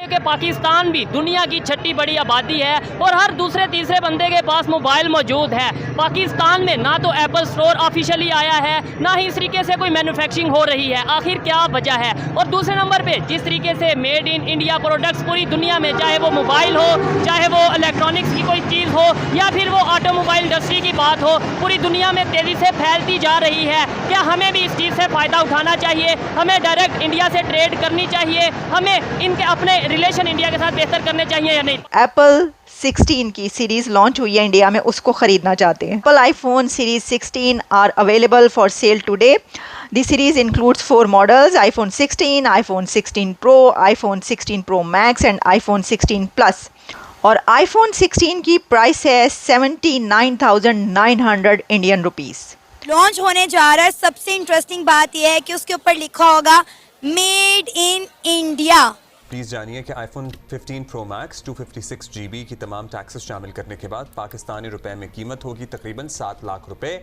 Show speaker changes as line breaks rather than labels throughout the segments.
कि पाकिस्तान भी दुनिया की छठी बड़ी आबादी है और हर दूसरे तीसरे बंदे के पास मोबाइल मौजूद है। पाकिस्तान में ना तो एप्पल स्टोर ऑफिशियली आया है, ना ही इस तरीके से कोई मैन्युफैक्चरिंग हो रही है। आखिर क्या वजह है? और दूसरे नंबर पे जिस तरीके से मेड इन इंडिया प्रोडक्ट्स पूरी दुनिया में, चाहे वो मोबाइल हो, चाहे वो इलेक्ट्रॉनिक्स की कोई चीज़ हो, या फिर वो ऑटोमोबाइल इंडस्ट्री की बात हो, पूरी दुनिया में तेज़ी से फैलती जा रही है। क्या हमें भी इस चीज़ से फ़ायदा उठाना चाहिए? हमें डायरेक्ट इंडिया से ट्रेड करनी चाहिए? हमें इनके अपने रिलेशन इंडिया के साथ बेहतर करने चाहिए या नहीं?
एप्पल 16 की सीरीज लॉन्च हुई है इंडिया में, उसको खरीदना चाहते हैं। Apple iPhone series 16 are available for sale today. The series includes 4 models: iPhone 16, iPhone 16 pro, iPhone 16 pro max and iPhone 16 plus. और आईफोन 16 की प्राइस है 79,900 इंडियन रुपीस।
लॉन्च होने जा रहा है। सबसे इंटरेस्टिंग बात यह है कि उसके ऊपर लिखा होगा मेड इन इंडिया।
प्लीज़ जानिए कि आईफोन 15 प्रो मैक्स 256 GB की तमाम टैक्सेस शामिल करने के बाद पाकिस्तानी रुपए में कीमत होगी तकरीबन 7 लाख रुपए।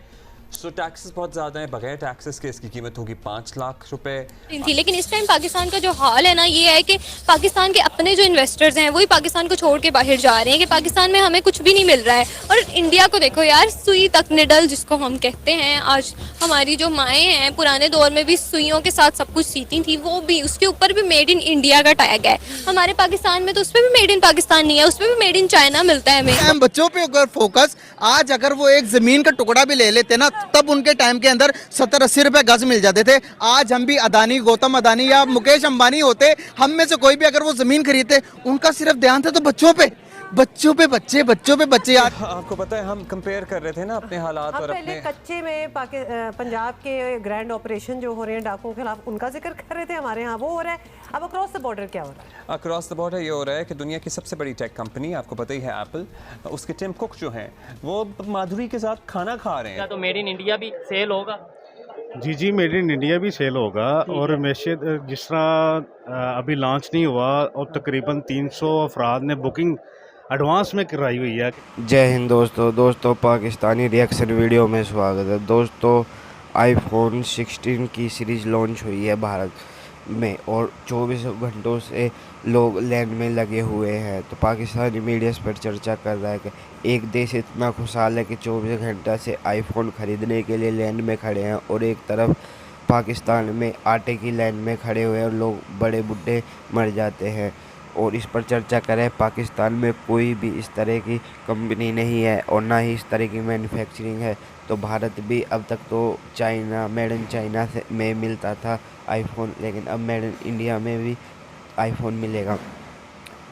सो टैक्सेस बहुत ज़्यादा हैं, बगैर टैक्सेस के इसकी कीमत होगी 5 लाख रुपए
थी। लेकिन इस टाइम पाकिस्तान का जो हाल है ना, ये है कि पाकिस्तान के अपने जो इन्वेस्टर्स हैं वही पाकिस्तान को छोड़ के बाहर जा रहे हैं कि पाकिस्तान में हमें कुछ भी नहीं मिल रहा है। और इंडिया को देखो यार, सुई तक निडल जिसको हम कहते हैं। आज हमारी जो माएँ हैं पुराने दौर में भी सुइयों के साथ सब कुछ सीती थी, वो भी उसके ऊपर भी मेड इन इंडिया का टैग है। हमारे पाकिस्तान में तो उस पर भी मेड इन पाकिस्तान नहीं है, उस पर भी मेड इन चाइना मिलता है हमें।
बच्चों पे अगर फोकस, आज अगर वो एक जमीन का टुकड़ा भी ले लेते ना, तब उनके टाइम के अंदर 70-80 रुपए गज मिल जाते थे। आज हम भी अदानी, गौतम अदानी या मुकेश अंबानी होते, हम में से कोई भी अगर वो जमीन खरीदते, उनका सिर्फ ध्यान था तो बच्चों पे बच्चे यार।
आपको पता है हम कंपेयर कर रहे थे ना अपने हालात और
पहले
अपने
कच्चे में पंजाब के ग्रैंड ऑपरेशन जो हो रहे हैं डाकुओं के खिलाफ, उनका जिक्र कर रहे थे। हमारे यहाँ वो हो रहा है। अब अक्रॉस द बॉर्डर क्या हो रहा है?
अक्रॉस द बॉर्डर ये हो रहा है कि दुनिया की सबसे बड़ी टेक कंपनी, आपको पता ही है एप्पल, उसके टिम कुक जो हैं वो माधुरी के साथ खाना खा रहे हैं।
तो मेड इन इंडिया भी सेल होगा?
जी मेड इन इंडिया भी सेल होगा। और मैशे जिस तरह अभी लॉन्च नहीं हुआ और तकरीबन 300 अफराद ने बुकिंग एडवांस में कराई हुई है।
जय हिंद दोस्तों, पाकिस्तानी रिएक्शन वीडियो में स्वागत है। दोस्तों, आईफोन 16 की सीरीज़ लॉन्च हुई है भारत में और 24 घंटों से लोग लाइन में लगे हुए हैं। तो पाकिस्तानी मीडिया इस पर चर्चा कर रहा है कि एक देश इतना खुशहाल है कि 24 घंटा से आईफोन ख़रीदने के लिए लाइन में खड़े हैं, और एक तरफ पाकिस्तान में आटे की लाइन में खड़े हुए हैं और लोग बड़े बूढ़े मर जाते हैं। और इस पर चर्चा करें, पाकिस्तान में कोई भी इस तरह की कंपनी नहीं है और ना ही इस तरह की मैन्युफैक्चरिंग है। तो भारत भी अब तक तो चाइना, मेड इन चाइना से में मिलता था आईफोन, लेकिन अब मेड इन इंडिया में भी आईफोन मिलेगा।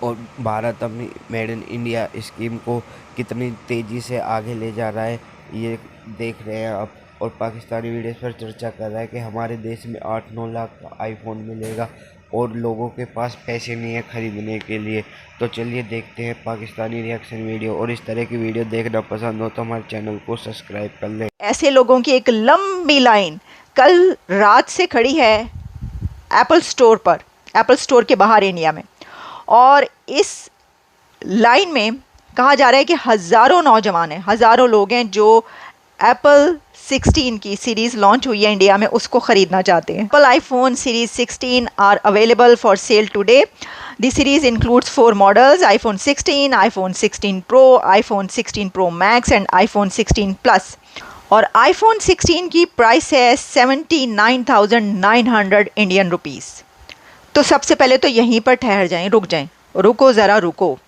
और भारत अपनी मेड इन इंडिया स्कीम को कितनी तेज़ी से आगे ले जा रहा है ये देख रहे हैं आप। और पाकिस्तानी मीडिया पर चर्चा कर रहा है कि हमारे देश में 8-9 लाख का आईफोन मिलेगा और लोगों के पास पैसे नहीं है ख़रीदने के लिए। तो चलिए देखते हैं पाकिस्तानी रिएक्शन वीडियो, और इस तरह की वीडियो देखना पसंद हो तो हमारे चैनल को सब्सक्राइब कर लें।
ऐसे लोगों की एक लंबी लाइन कल रात से खड़ी है एप्पल स्टोर पर, एप्पल स्टोर के बाहर इंडिया में। और इस लाइन में कहा जा रहा है कि हज़ारों नौजवान हैं, हज़ारों लोग हैं जो एप्पल 16 की सीरीज़ लॉन्च हुई है इंडिया में, उसको ख़रीदना चाहते हैं। Apple iPhone series 16 are available for sale today. The series includes 4 models: iPhone 16, iPhone 16 pro, iPhone 16 pro max and iPhone 16 plus. और आईफोन 16 की प्राइस है 79,900 इंडियन रुपीस। तो सबसे पहले तो यहीं पर ठहर जाएं, रुको ज़रा रुको।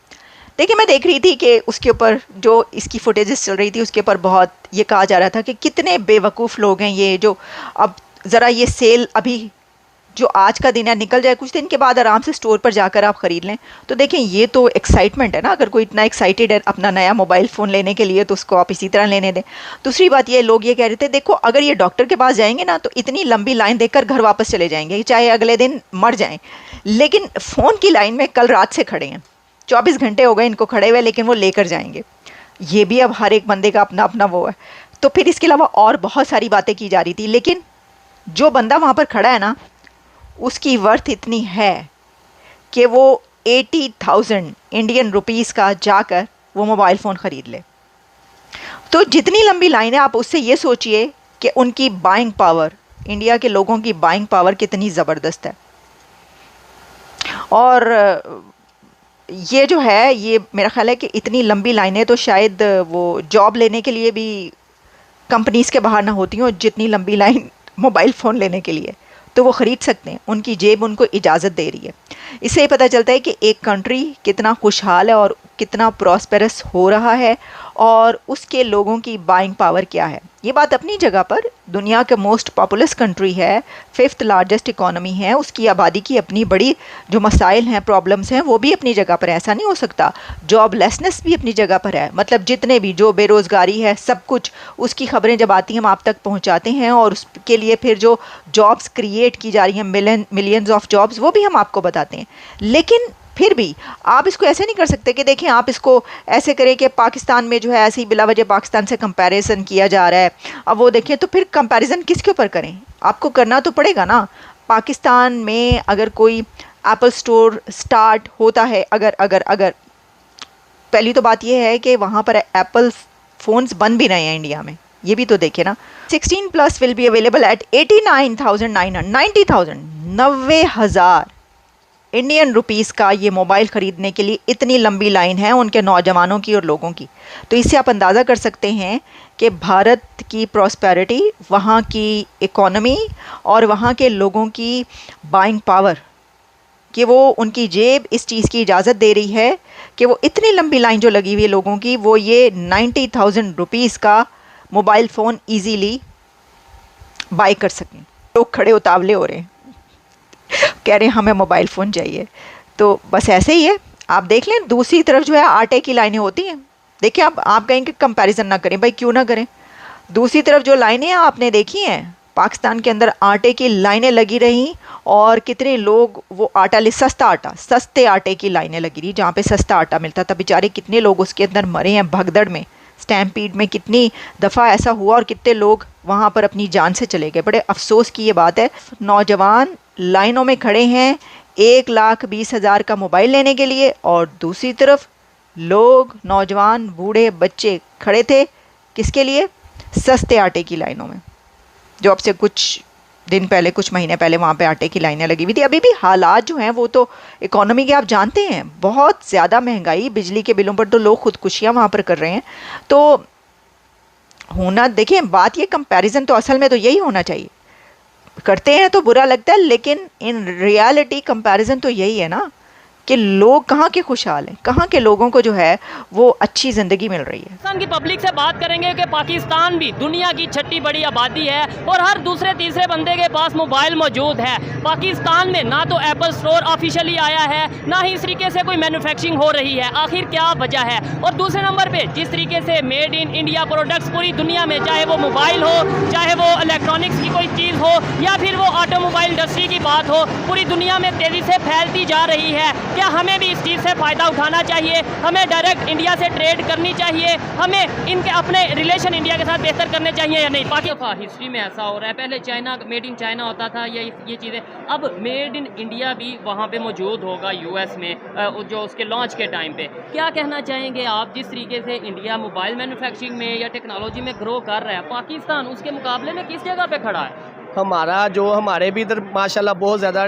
देखिए, मैं देख रही थी कि उसके ऊपर जो इसकी फुटेजेस चल रही थी, उसके ऊपर बहुत ये कहा जा रहा था कि कितने बेवकूफ़ लोग हैं ये, जो अब ज़रा ये सेल अभी जो आज का दिन है निकल जाए, कुछ दिन के बाद आराम से स्टोर पर जाकर आप ख़रीद लें। तो देखें, ये तो एक्साइटमेंट है ना। अगर कोई इतना एक्साइटेड है अपना नया मोबाइल फ़ोन लेने के लिए तो उसको आप इसी तरह लेने दें। दूसरी बात ये, लोग ये कह रहे थे, देखो अगर ये डॉक्टर के पास जाएंगे ना तो इतनी लंबी लाइन देखकर घर वापस चले जाएंगे, चाहे अगले दिन मर जाएँ। लेकिन फ़ोन की लाइन में कल रात से खड़े हैं, 24 घंटे हो गए इनको खड़े हुए, लेकिन वो लेकर जाएंगे। ये भी अब हर एक बंदे का अपना अपना वो है। तो फिर इसके अलावा और बहुत सारी बातें की जा रही थी, लेकिन जो बंदा वहाँ पर खड़ा है ना, उसकी वर्थ इतनी है कि वो 80,000 इंडियन रुपीस का जाकर वो मोबाइल फ़ोन ख़रीद ले। तो जितनी लंबी लाइन है, आप उससे ये सोचिए कि उनकी बाइंग पावर, इंडिया के लोगों की बाइंग पावर कितनी ज़बरदस्त है। और ये जो है, ये मेरा ख्याल है कि इतनी लंबी लाइनें तो शायद वो जॉब लेने के लिए भी कंपनीज़ के बाहर ना होती हों जितनी लंबी लाइन मोबाइल फ़ोन लेने के लिए। तो वो ख़रीद सकते हैं, उनकी जेब उनको इजाज़त दे रही है। इससे ये पता चलता है कि एक कंट्री कितना खुशहाल है और कितना प्रॉस्पेरस हो रहा है और उसके लोगों की बाइंग पावर क्या है। ये बात अपनी जगह पर, दुनिया के मोस्ट पॉपुलस कंट्री है, 5th लार्जेस्ट इकॉनमी है, उसकी आबादी की अपनी बड़ी जो मसाइल हैं, प्रॉब्लम्स हैं, वो भी अपनी जगह पर। ऐसा नहीं हो सकता। जॉबलेसनेस भी अपनी जगगह पर है, मतलब जितने भी जो बेरोज़गारी है सब कुछ, उसकी खबरें जब आती हैं हम आप तक पहुंचाते हैं और उसके लिए फिर जो जॉब्स क्रिएट की जा रही हैं, मिलियंस ऑफ जॉब्स, वो भी हम आपको बताते हैं। लेकिन फिर भी आप इसको ऐसे नहीं कर सकते कि देखें आप इसको ऐसे करें कि पाकिस्तान में जो है ऐसे ही बिला वजह पाकिस्तान से कंपैरिजन किया जा रहा है। अब वो देखें तो फिर कंपैरिजन किसके ऊपर करें? आपको करना तो पड़ेगा ना। पाकिस्तान में अगर कोई एप्पल स्टोर स्टार्ट होता है, अगर पहली तो बात ये है कि वहाँ पर एप्पल फ़ोन्स बन भी रहे हैं इंडिया में, ये भी तो देखें ना। 16+ will be available at 89,900 90,000 Indian rupees का ये मोबाइल ख़रीदने के लिए इतनी लंबी लाइन है उनके नौजवानों की और लोगों की। तो इससे आप अंदाज़ा कर सकते हैं कि भारत की प्रॉस्पेरिटी, वहाँ की इकोनॉमी और वहाँ के लोगों की बाइंग पावर, कि वो उनकी जेब इस चीज़ की इजाज़त दे रही है कि वो इतनी लंबी लाइन जो लगी हुई है लोगों की, वो ये 90,000 रुपीस का मोबाइल फ़ोन ईज़ीली बाई कर सकें। लोग खड़े उतावले हो रहे हैं, कह रहे हैं हमें मोबाइल फ़ोन चाहिए। तो बस ऐसे ही है। आप देख लें दूसरी तरफ जो है आटे की लाइनें होती हैं। देखिए आप कहेंगे कंपैरिजन ना करें, भाई क्यों ना करें। दूसरी तरफ जो लाइनें आपने देखी हैं, पाकिस्तान के अंदर आटे की लाइनें लगी रहीं और कितने लोग वो आटा सस्ते आटे की लाइनें लगी रही, जहाँ पे सस्ता आटा मिलता था। बेचारे कितने लोग उसके अंदर मरे हैं भगदड़ में, स्टैम्पीड में कितनी दफ़ा ऐसा हुआ और कितने लोग वहाँ पर अपनी जान से चले गए। बड़े अफसोस की ये बात है। नौजवान लाइनों में खड़े हैं 1,20,000 का मोबाइल लेने के लिए और दूसरी तरफ लोग, नौजवान, बूढ़े, बच्चे खड़े थे किसके लिए? सस्ते आटे की लाइनों में, जो अब से कुछ दिन पहले, कुछ महीने पहले वहाँ पे आटे की लाइनें लगी हुई थी। अभी भी हालात जो हैं वो तो इकोनॉमी के आप जानते हैं, बहुत ज़्यादा महंगाई, बिजली के बिलों पर तो लोग खुदकुशियाँ वहाँ पर कर रहे हैं। तो होना, देखें बात ये कंपैरिजन तो असल में तो यही होना चाहिए। करते हैं तो बुरा लगता है, लेकिन इन रियलिटी कंपैरिजन तो यही है ना कि लोग कहाँ के खुशहाल हैं, कहाँ के लोगों को जो है वो अच्छी ज़िंदगी मिल रही है।
पाकिस्तान की पब्लिक से बात करेंगे कि पाकिस्तान भी दुनिया की छठी बड़ी आबादी है और हर दूसरे तीसरे बंदे के पास मोबाइल मौजूद है। पाकिस्तान में ना तो एप्पल स्टोर ऑफिशियली आया है, ना ही इस तरीके से कोई मैन्युफैक्चरिंग हो रही है। आखिर क्या वजह है? और दूसरे नंबर पे जिस तरीके से मेड इन इंडिया प्रोडक्ट्स पूरी दुनिया में, चाहे वो मोबाइल हो, चाहे वो इलेक्ट्रॉनिक्स की कोई चीज़ हो, या फिर वो ऑटोमोबाइल इंडस्ट्री की बात हो, पूरी दुनिया में तेज़ी से फैलती जा रही है। क्या हमें भी इस चीज़ से फ़ायदा उठाना चाहिए? हमें डायरेक्ट इंडिया से ट्रेड करनी चाहिए? हमें इनके अपने रिलेशन इंडिया के साथ बेहतर करने चाहिए या नहीं? पाकिस्तान हिस्ट्री में ऐसा हो रहा है, पहले चाइना, मेड इन चाइना होता था ये चीज़ें, अब मेड इन इंडिया भी वहाँ पे मौजूद होगा यूएस में, जो उसके लॉन्च के टाइम पे। क्या कहना चाहेंगे आप, जिस तरीके से इंडिया मोबाइल मैन्युफैक्चरिंग में या टेक्नोलॉजी में ग्रो कर रहा है, पाकिस्तान उसके मुकाबले में किस जगह पे खड़ा है?
हमारे भी इधर माशाल्लाह बहुत ज़्यादा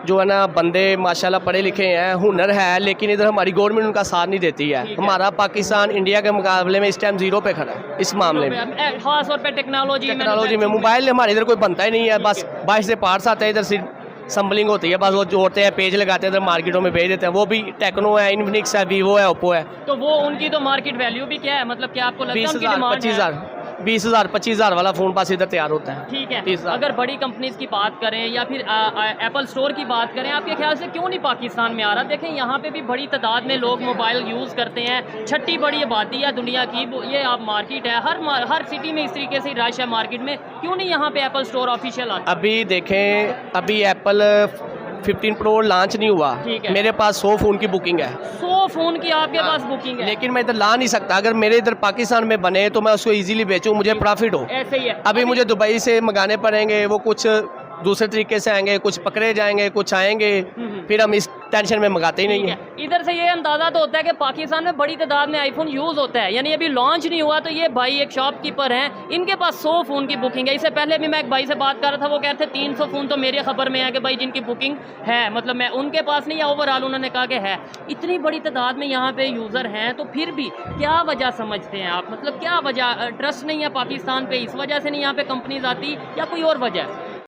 जो है ना बंदे माशाल्लाह पढ़े लिखे हैं, हुनर है, लेकिन इधर हमारी गवर्नमेंट उनका साथ नहीं देती है। हमारा पाकिस्तान इंडिया के मुकाबले में इस टाइम 0 पे खड़ा है इस मामले में,
खास तौर पे टेक्नोलॉजी
में। मोबाइल हमारे इधर कोई बनता ही नहीं है, बस बाहर से पार्ट्स आते हैं, इधर से संबलिंग होती है, बस वो जोड़ते हैं, पेज लगाते हैं, इधर मार्केटों में भेज देते हैं। वो भी टेक्नो है, इन्फिनिक्स है, वीवो है, ओप्पो है।
तो वो उनकी तो मार्केट वैल्यू भी क्या है, मतलब क्या आपको लगता है
20,000 25,000 वाला फ़ोन पास इधर तैयार होता है।
ठीक है। अगर बड़ी कंपनीज की बात करें या फिर एप्पल स्टोर की बात करें, आपके ख्याल से क्यों नहीं पाकिस्तान में आ रहा? देखें यहाँ पे भी बड़ी तादाद में लोग मोबाइल यूज़ करते हैं, छठी बड़ी आबादी है दुनिया की, ये आप मार्केट है, हर सिटी में इस तरीके से रश है मार्केट में, क्यों नहीं यहाँ पे एप्पल स्टोर ऑफिशियल आता?
अभी देखें, अभी एप्पल 15 प्रो लॉन्च नहीं हुआ, मेरे पास 100 फ़ोन की बुकिंग है।
100 फ़ोन की आपके पास बुकिंग है?
लेकिन मैं इधर ला नहीं सकता। अगर मेरे इधर पाकिस्तान में बने तो मैं उसको इजीली बेचूं, मुझे प्रॉफिट हो।
ऐसे ही है।
अभी मुझे दुबई से मंगाने पड़ेंगे, वो कुछ दूसरे तरीके से आएंगे, कुछ पकड़े जाएंगे, कुछ आएंगे, फिर हम इस टेंशन में मंगाते ही नहीं
ठीक
है।
है। इधर से ये अंदाजा तो होता है कि पाकिस्तान में बड़ी तादाद में आईफोन यूज़ होता है, यानी अभी लॉन्च नहीं हुआ तो ये भाई एक शॉपकीपर हैं, इनके पास 100 फ़ोन की बुकिंग है। इससे पहले भी मैं एक भाई से बात कर रहा था, वो कह रहे थे 300 फ़ोन तो मेरे खबर में है कि भाई जिनकी बुकिंग है, मतलब मैं उनके पास नहीं है, ओवरऑल उन्होंने कहा कि है। इतनी बड़ी तादाद में यहाँ पे यूज़र हैं तो फिर भी क्या वजह समझते हैं आप, मतलब क्या वजह, ट्रस्ट नहीं है पाकिस्तान पे, इस वजह से नहीं यहाँ पे कंपनीज आती या कोई और वजह है?